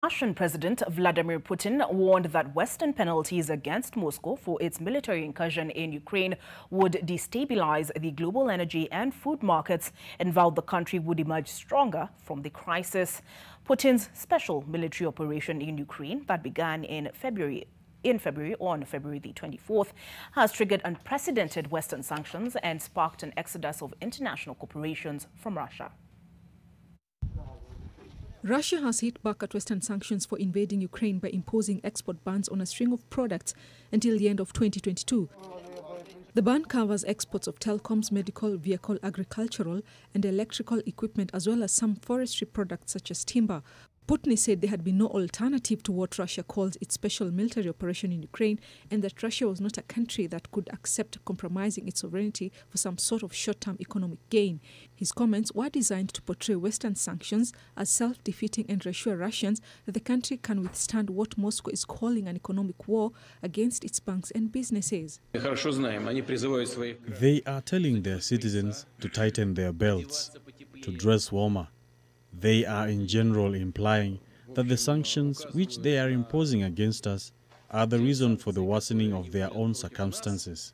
Russian President Vladimir Putin warned that Western penalties against Moscow for its military incursion in Ukraine would destabilize the global energy and food markets and vowed the country would emerge stronger from the crisis. Putin's special military operation in Ukraine that began on February the 24th, has triggered unprecedented Western sanctions and sparked an exodus of international corporations from Russia. Russia has hit back at Western sanctions for invading Ukraine by imposing export bans on a string of products until the end of 2022. The ban covers exports of telecoms, medical, vehicle, agricultural and electrical equipment, as well as some forestry products such as timber. Putin said there had been no alternative to what Russia calls its special military operation in Ukraine, and that Russia was not a country that could accept compromising its sovereignty for some sort of short-term economic gain. His comments were designed to portray Western sanctions as self-defeating and reassure Russians that the country can withstand what Moscow is calling an economic war against its banks and businesses. They are telling their citizens to tighten their belts, to dress warmer. They are in general implying that the sanctions which they are imposing against us are the reason for the worsening of their own circumstances.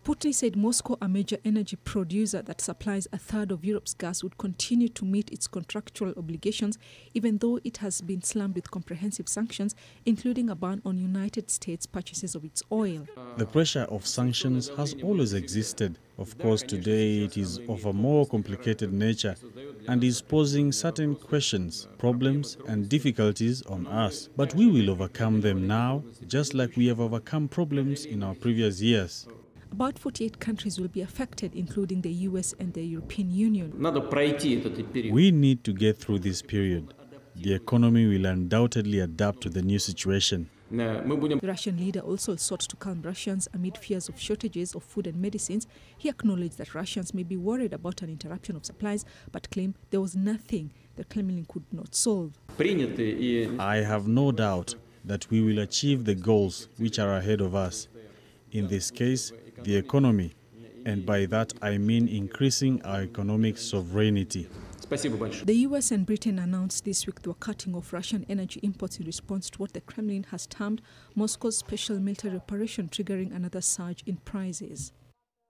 Putin said Moscow, a major energy producer that supplies a third of Europe's gas, would continue to meet its contractual obligations even though it has been slammed with comprehensive sanctions, including a ban on United States purchases of its oil. The pressure of sanctions has always existed. Of course, today it is of a more complicated nature and is posing certain questions, problems and difficulties on us. But we will overcome them now, just like we have overcome problems in our previous years. About 48 countries will be affected, including the US and the European Union. We need to get through this period. The economy will undoubtedly adapt to the new situation. The Russian leader also sought to calm Russians amid fears of shortages of food and medicines. He acknowledged that Russians may be worried about an interruption of supplies, but claimed there was nothing the Kremlin could not solve. I have no doubt that we will achieve the goals which are ahead of us. In this case, the economy, and by that I mean increasing our economic sovereignty. The US and Britain announced this week they were cutting off Russian energy imports in response to what the Kremlin has termed Moscow's special military operation, triggering another surge in prices.